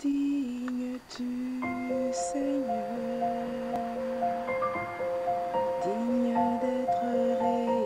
digne du Seigneur, digne d'être réélu.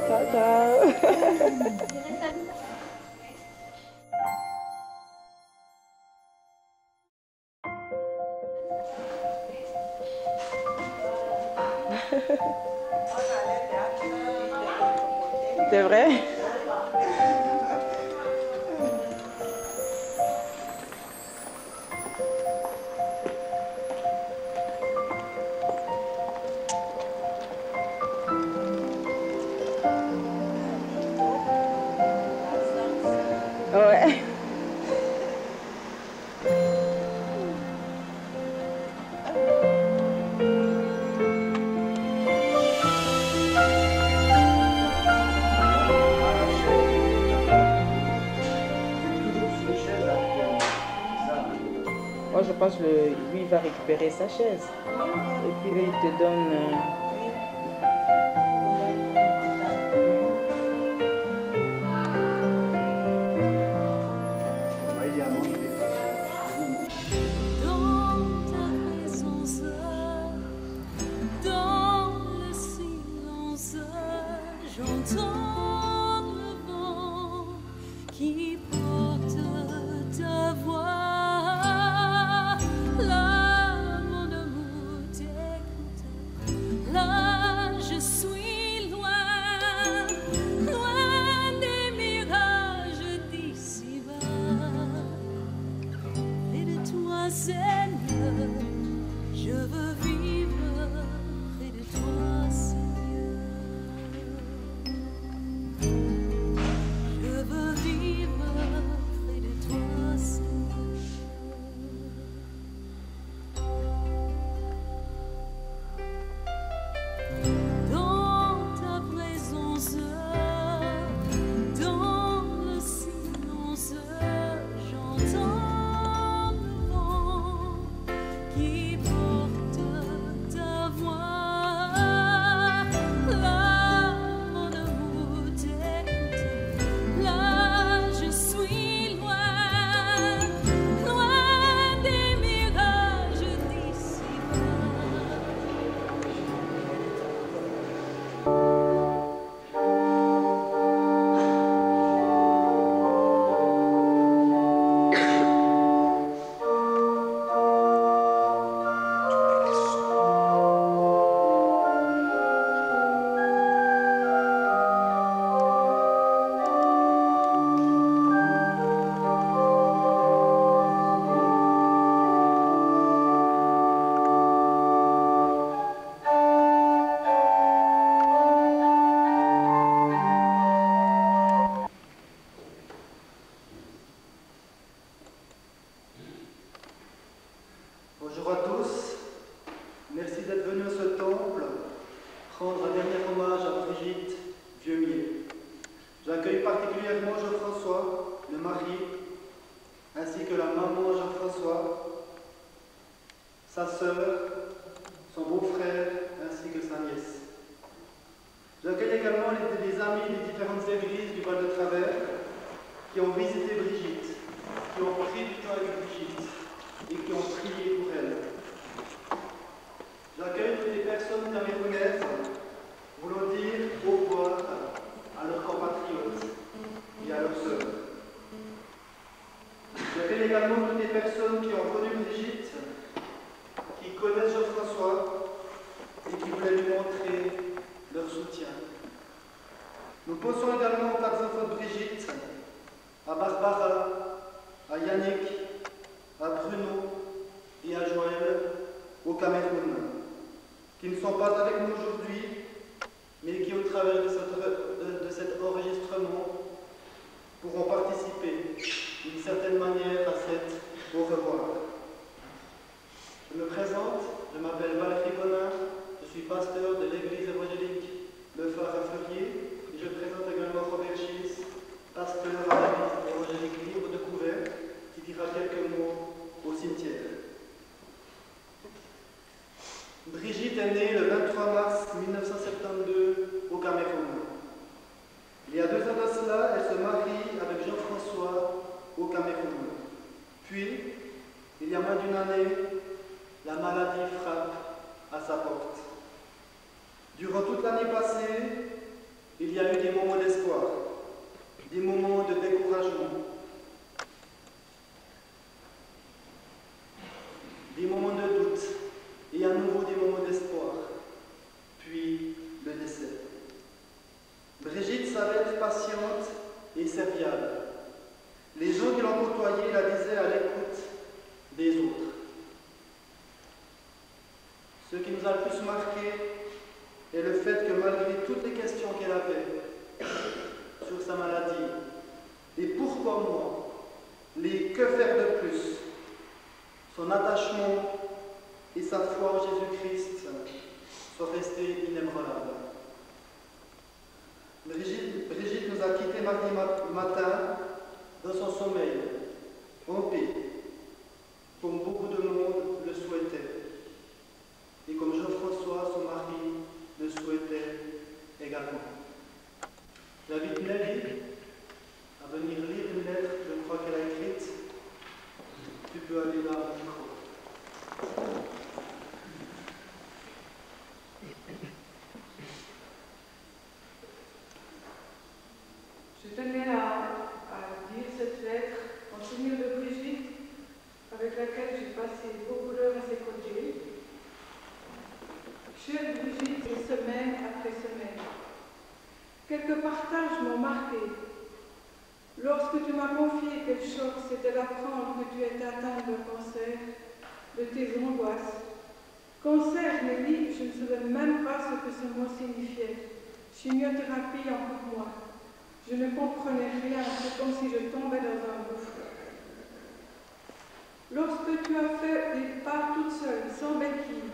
Ciao, ciao. C'est vrai? Ouais. Moi, je pense que lui, il va récupérer sa chaise. Et puis, eux, ils te donnent... J'entends le vent qui porte ta voix. Là, mon amour t'écoute. Là, je suis loin, loin des mirages d'ici-bas. Près de toi, Seigneur, je veux vivre près de toi, Seigneur. Bonjour à tous, merci d'être venus à ce temple rendre un dernier hommage à Brigitte Vieumier. J'accueille particulièrement Jean-François, le mari, ainsi que la maman Jean-François, sa sœur, son beau-frère, ainsi que sa nièce. J'accueille également les amis des différentes églises du Val de Travers qui ont visité Brigitte, qui ont pris du temps avec Brigitte et qui ont prié pour elle. J'accueille toutes les personnes camerounaises voulant dire au revoir à leurs compatriotes et à leurs sœurs. J'accueille également toutes les personnes qui ont connu Brigitte, qui connaissent Jean-François et qui voulaient lui montrer leur soutien. Nous pensons également aux quatre enfants de Brigitte, à Barbara, à Yannick, à Bruno et à Joël au Cameroun, qui ne sont pas avec nous aujourd'hui, mais qui, au travers de cet enregistrement, pourront participer d'une certaine manière à cet au revoir. Je me présente, je m'appelle Valérie Bonin, je suis pasteur de l'église évangélique Le Phare à Fleurier, et je présente également Robert Schiss, pasteur à l'église évangélique Libre de Couvert, qui dira quelques mots au cimetière. Brigitte est née le 23 mars 1972 au Cameroun. Il y a 2 ans de cela, elle se marie avec Jean-François au Cameroun. Puis, il y a moins d'une année, la maladie frappe à sa porte. Durant toute l'année passée, il y a eu des moments d'espoir, des moments de découragement, des moments de doute et à nouveau des moments d'espoir, puis le décès. Brigitte savait être patiente et serviable. Les gens qui l'ont côtoyée la disaient à l'écoute des autres. Ce qui nous a le plus marqué est le fait que malgré toutes les questions qu'elle avait sur sa maladie, les pourquoi moi, les que faire de plus, son attachement et sa foi en Jésus-Christ sont restés inébranlables. Brigitte nous a quittés mardi matin dans son sommeil, en paix, comme beaucoup de monde le souhaitait, et comme Jean-François, son mari, le souhaitait également. J'invite Nelly à venir lire une lettre, je crois qu'elle a écrite. Tu peux aller là au micro. Je tenais à lire cette lettre en souvenir de Brigitte, avec laquelle j'ai passé beaucoup d'heures à ses côtés. Chère Brigitte, semaine après semaine, quelques partages m'ont marqué. Lorsque tu m'as confié quel choc c'était d'apprendre que tu étais atteinte d'un cancer, de tes angoisses. Cancer, Nelly, je ne savais même pas ce que ce mot signifiait. Chimiothérapie en pour moi. Je ne comprenais rien, c'est comme si je tombais dans un gouffre. Lorsque tu as fait les pas toute seule, sans béquille,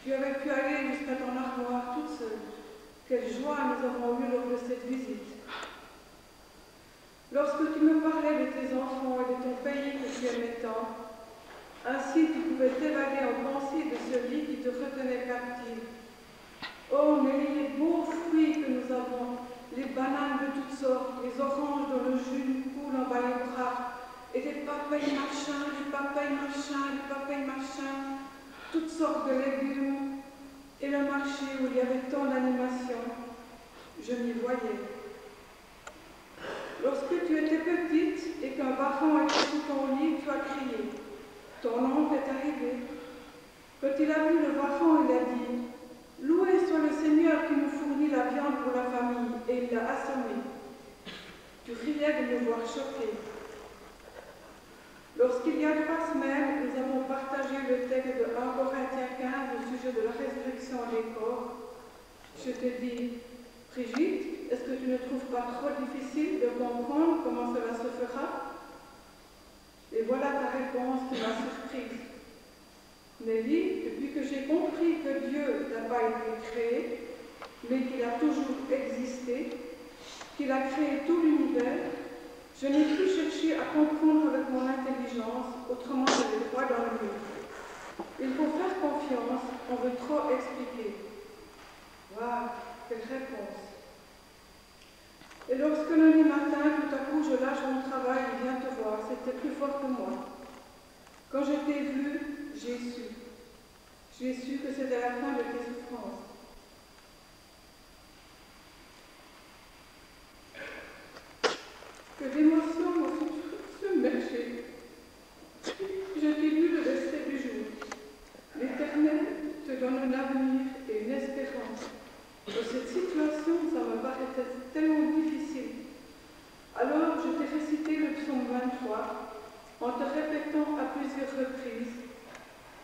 tu avais pu aller jusqu'à ton armoire toute seule. Quelle joie nous avons eue lors de cette visite. Lorsque tu me parlais de tes enfants et de ton pays que tu aimais tant, ainsi tu pouvais t'évader en pensée de celui qui te retenait captive. Oh, Nelly, les beaux fruits que nous avons, les bananes de toutes sortes, les oranges dont le jus nous coule en bas les bras, et des papayes machin, des papayes machin, des papayes machin, toutes sortes de légumes, et le marché où il y avait tant d'animation, je m'y voyais. Lorsque tu étais petite et qu'un parent était sous ton lit, tu as crié. Ton oncle est arrivé. Quand il a vu le varron, il a dit « Loué soit le Seigneur qui nous fournit la viande pour la famille » et il l'a assommé. Tu riais de me voir choquée. Lorsqu'il y a 3 semaines, nous avons partagé le texte de 1 Corinthiens 15 au sujet de la résurrection des corps, je te dis « Brigitte, est-ce que tu ne trouves pas trop difficile de comprendre comment cela se fera ?» Et voilà ta réponse qui m'a surprise. Nelly, depuis que j'ai compris que Dieu n'a pas été créé, mais qu'il a toujours existé, qu'il a créé tout l'univers, je n'ai plus cherché à comprendre avec mon intelligence, autrement je vais droit dans le mur. Il faut faire confiance, on veut trop expliquer. Waouh, quelle réponse! Et lorsque lundi matin, tout à coup, je lâche mon travail et viens te voir, c'était plus fort que moi. Quand je t'ai vu, j'ai su. J'ai su que c'était la fin de tes souffrances. Que d'émotions m'ont submergée. Je t'ai lu le verset du jour. L'Éternel te donne un avenir et une espérance. Dans cette situation, ça me paraissait tellement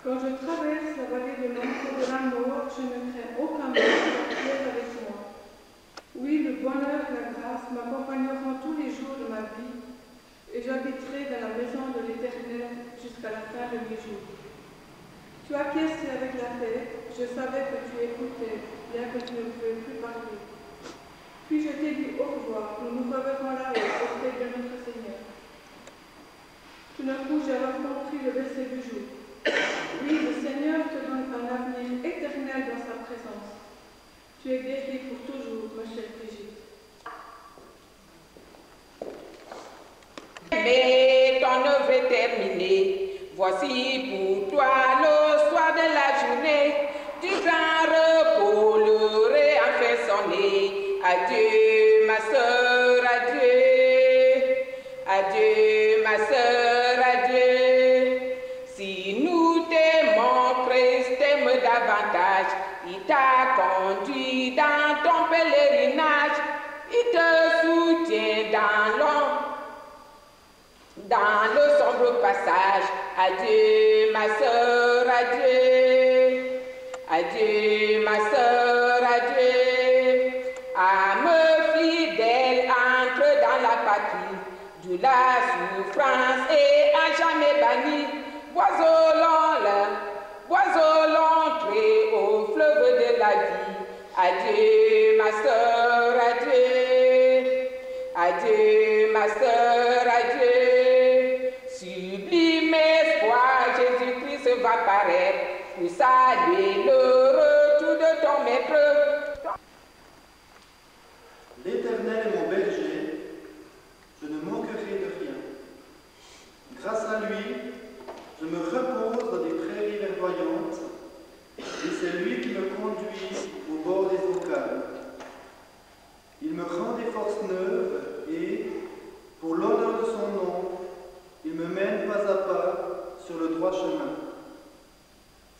Quand je traverse la vallée de l'ombre de la mort, je ne crains aucun mal, car tu es avec moi. Oui, le bonheur et la grâce m'accompagneront tous les jours de ma vie, et j'habiterai dans la maison de l'Éternel jusqu'à la fin de mes jours. Tu acquiesçais avec la tête, je savais que tu écoutais, bien que tu ne pouvais plus parler. Puis je t'ai dit au revoir, nous nous reverrons là-haut auprès de notre Seigneur. Tout d'un coup, j'ai alors compris le verset du jour. Oui, le Seigneur te donne un avenir éternel dans sa présence. Tu es guérie pour toujours, ma chère Brigitte. Mais ton œuvre est terminée. Voici pour toi le soir de la journée. Du grand repos, l'heure est enfin sonnée. Adieu, ma sœur, adieu. Adieu, ma sœur, adieu. Si nous t'aimons, Christ t'aime davantage. Il t'a conduit dans ton pèlerinage. Il te soutient dans le sombre passage. Adieu, ma sœur, adieu. Adieu, ma sœur, adieu. Âme fidèle, entre dans la patrie, d'où la souffrance est à jamais bannie. Oiseau l'entrée au fleuve de la vie. Adieu, ma sœur, adieu. Adieu, ma sœur, adieu. Sublime espoir, Jésus-Christ va paraître pour saluer le retour de ton maître. L'Éternel est mon berger, je ne manquerai de rien. Grâce à lui, je me repose dans des prairies verdoyantes, et c'est lui qui me conduit au bord des eaux calmes. Il me rend des forces neuves et, pour l'honneur de son nom, il me mène pas à pas sur le droit chemin.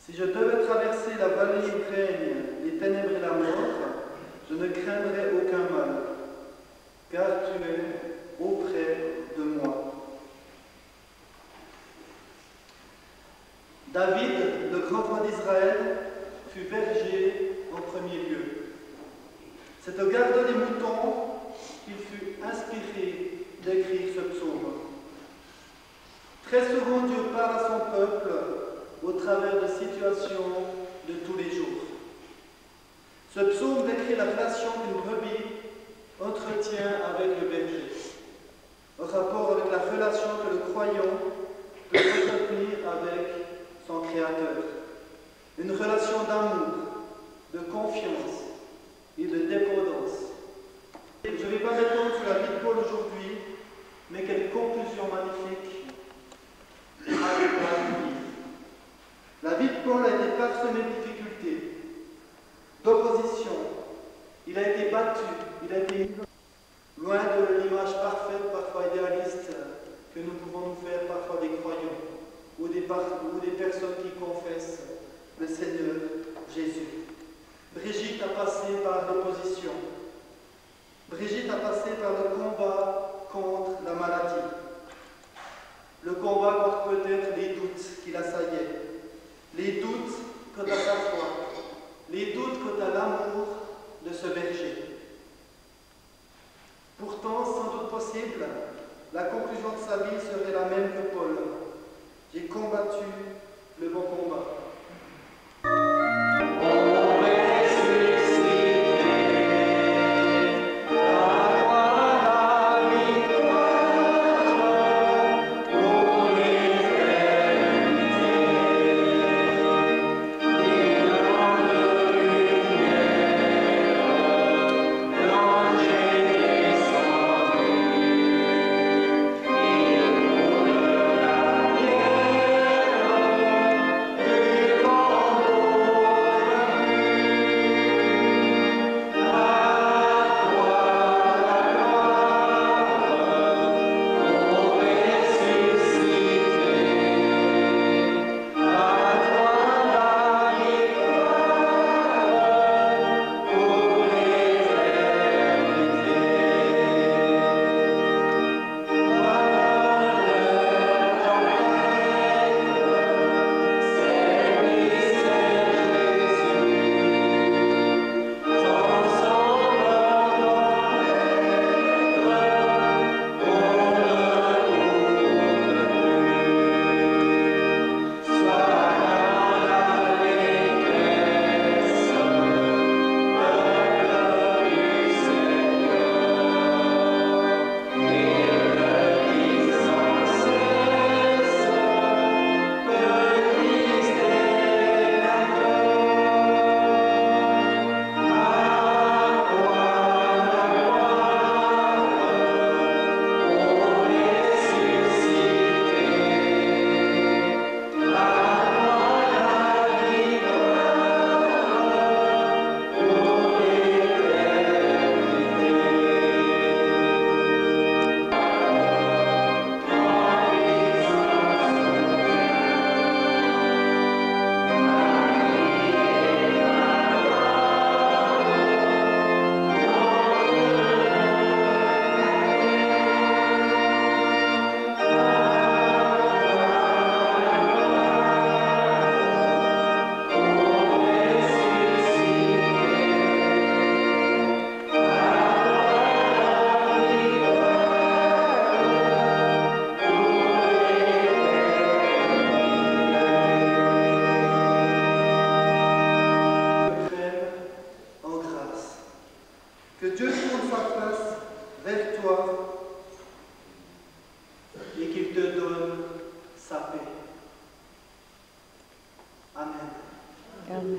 Si je devais traverser la vallée où règnent les ténèbres et la mort, je ne craindrai aucun mal, car tu es auprès de moi. David, le grand roi d'Israël, fut berger en premier lieu. C'est au gardeur des moutons qu'il fut inspiré d'écrire ce psaume. Très souvent, Dieu parle à son peuple au travers de situations de tous les jours. Ce psaume décrit la relation qu'une brebis entretient avec le berger, en rapport avec la relation que le croyant peut entretenir avec son Créateur. Une relation d'amour, de confiance et de dépendance. Je ne vais pas m'étendre sur la vie de Paul aujourd'hui, mais quelle conclusion magnifique avec la vie. La vie de Paul a été parsemée de difficultés, d'opposition. Il a été battu, il a été mis loin de l'image parfaite, parfois idéaliste, que nous pouvons nous faire parfois des croyants ou des personnes qui confessent le Seigneur Jésus. Brigitte a passé par l'opposition. Brigitte a passé par le combat contre la maladie. Le combat contre peut-être les doutes qui l'assaillaient. Les doutes quant à sa foi. Les doutes quant à l'amour de ce berger. Pourtant, sans doute possible, la conclusion de sa vie serait la même que Paul. J'ai combattu le bon combat. Yeah. Que Dieu tourne sa face vers toi et qu'il te donne sa paix. Amen. Amen.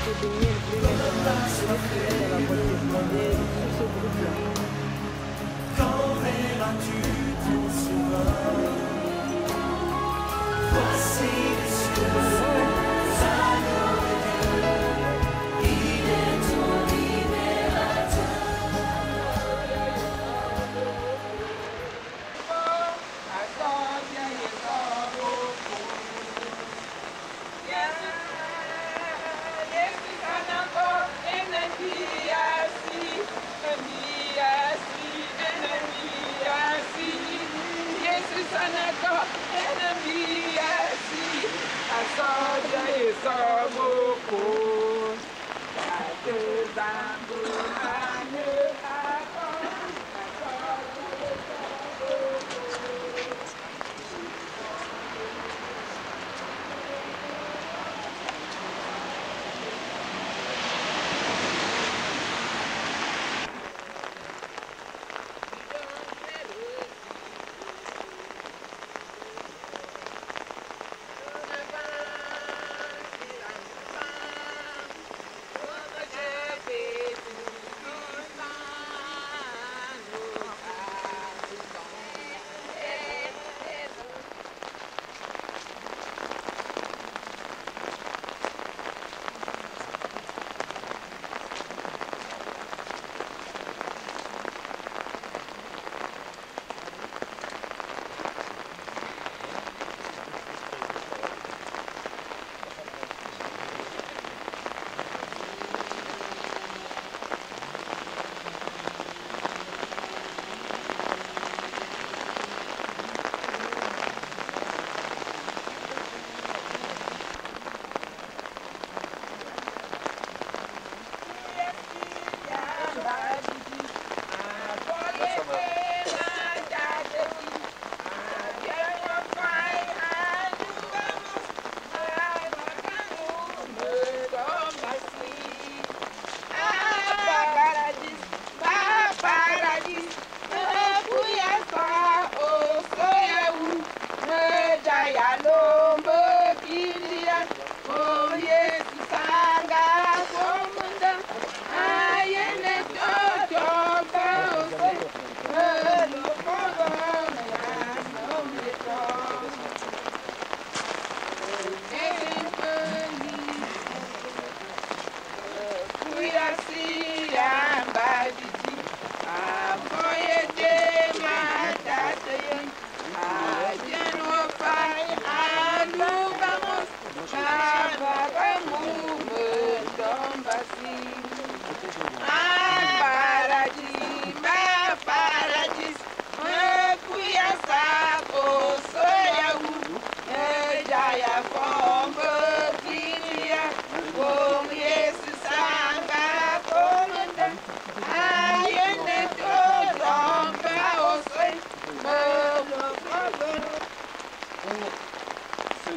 été béni, elle voulait mettre dans la voiture. Mais sur ce groupe-là. Quand verras-tu ton sauveur? Voici les cieux, agneau de Dieu, il est ton libérateur.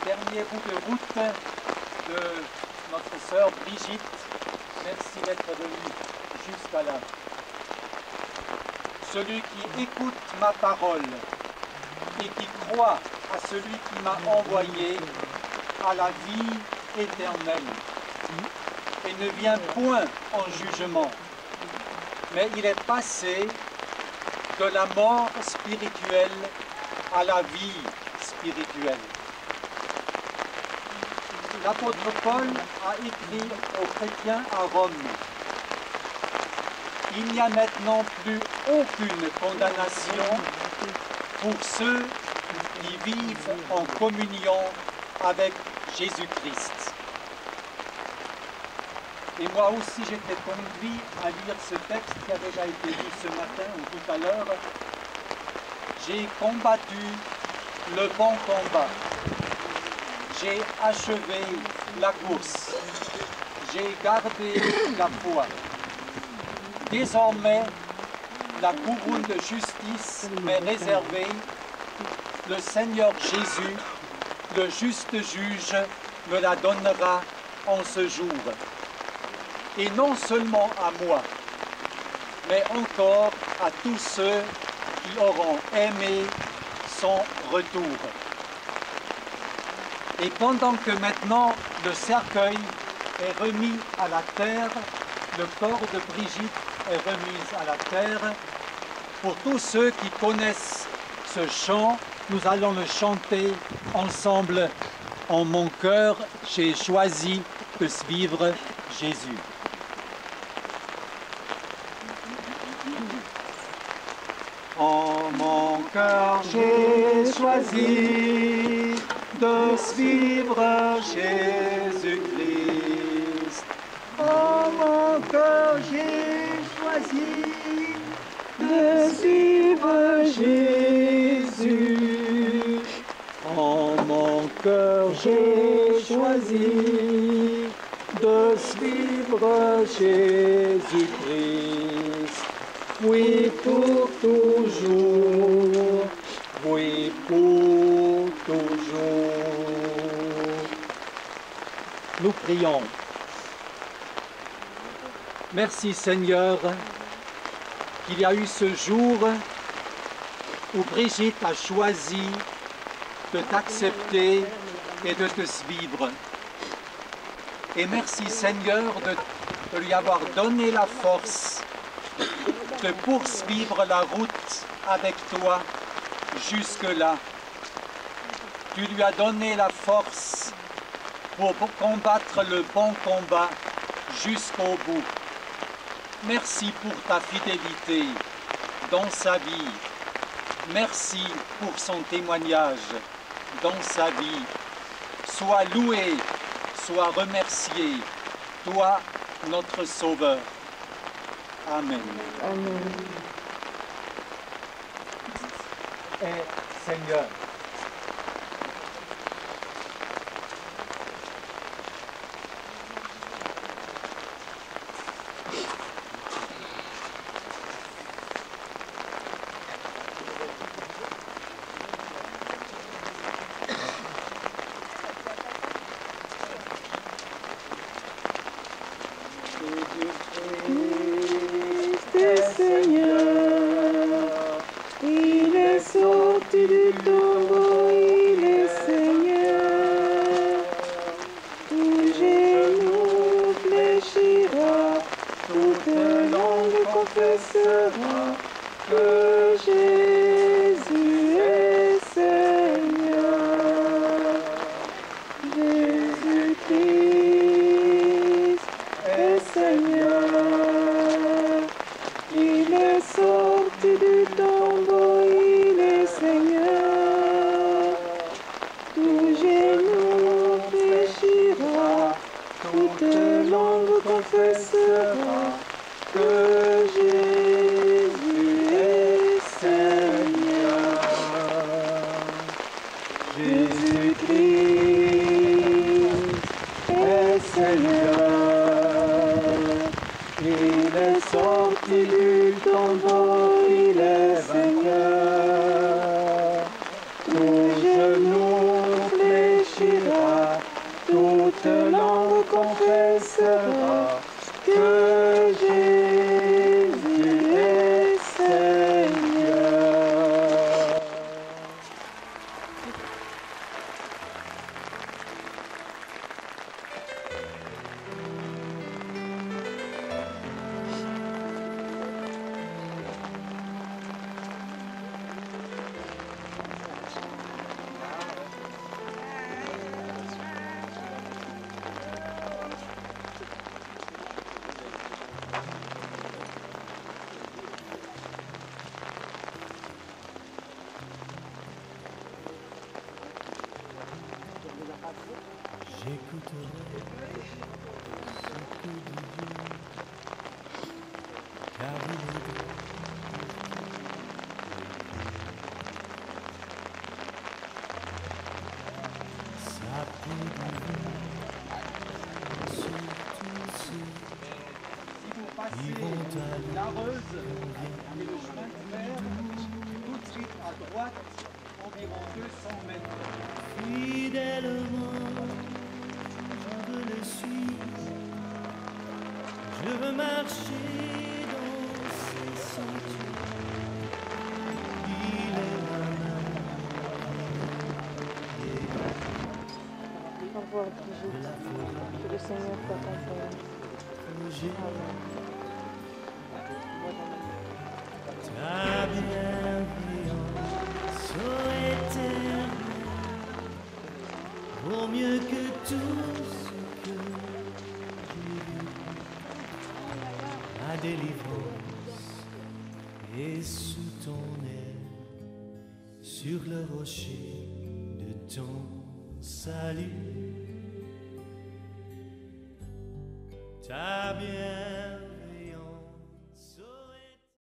Dernier bout de route de notre sœur Brigitte. Merci d'être venu jusqu'à là. Celui qui écoute ma parole et qui croit à celui qui m'a envoyé a la vie éternelle et ne vient point en jugement, mais il est passé de la mort spirituelle à la vie spirituelle. L'apôtre Paul a écrit aux chrétiens à Rome: il n'y a maintenant plus aucune condamnation pour ceux qui vivent en communion avec Jésus-Christ. Et moi aussi j'étais conduit à lire ce texte qui a déjà été lu ce matin ou tout à l'heure. J'ai combattu le bon combat. J'ai achevé la course, j'ai gardé la foi. Désormais, la couronne de justice m'est réservée. Le Seigneur Jésus, le juste juge, me la donnera en ce jour. Et non seulement à moi, mais encore à tous ceux qui auront aimé son retour. Et pendant que maintenant le cercueil est remis à la terre, le corps de Brigitte est remis à la terre. Pour tous ceux qui connaissent ce chant, nous allons le chanter ensemble. En mon cœur, j'ai choisi de suivre Jésus. En mon cœur, j'ai choisi de suivre Jésus-Christ. En mon cœur, j'ai choisi de suivre Jésus. En mon cœur, j'ai choisi de suivre Jésus-Christ. Oui, pour toujours. Oui, pour toujours. Nous prions. Merci Seigneur qu'il y a eu ce jour où Brigitte a choisi de t'accepter et de te suivre. Et merci Seigneur de lui avoir donné la force de poursuivre la route avec toi jusque-là. Tu lui as donné la force pour combattre le bon combat jusqu'au bout. Merci pour ta fidélité dans sa vie. Merci pour son témoignage dans sa vie. Sois loué, sois remercié, toi, notre Sauveur. Amen. Amen. Et Seigneur, Il est sorti du tombeau, il est Seigneur. Tout genou fléchira, toute langue confessera que Jésus est Seigneur. Jésus-Christ est Seigneur. Il est sorti du tombeau, il est Seigneur. Tout genou fléchira, toute langue confessera que Jésus est Seigneur. Jésus-Christ est Seigneur. Il est sorti du tombeau, il est Seigneur. Tout genou fléchira, toute langue confessera que Jésus est Seigneur. J'écouterai ce que dit Dieu, car il est droit. Sa paix divine sur tous ceux qui vont à l'Areuse et le chemin de fer, tout de suite à droite, environ 200 mètres. fidèlement. Je veux le suivre, je veux marcher dans ses sentiers. Il est ma main. Au revoir, Brigitte. de la folie. Que le Seigneur t'accompagne. Projet. Amen. Ta bienveillance, ô Éternel, vaut mieux que tout ce que j'ai vu. Ma délivrance est sous ton aile, sur le rocher de ton salut. Ta bienveillance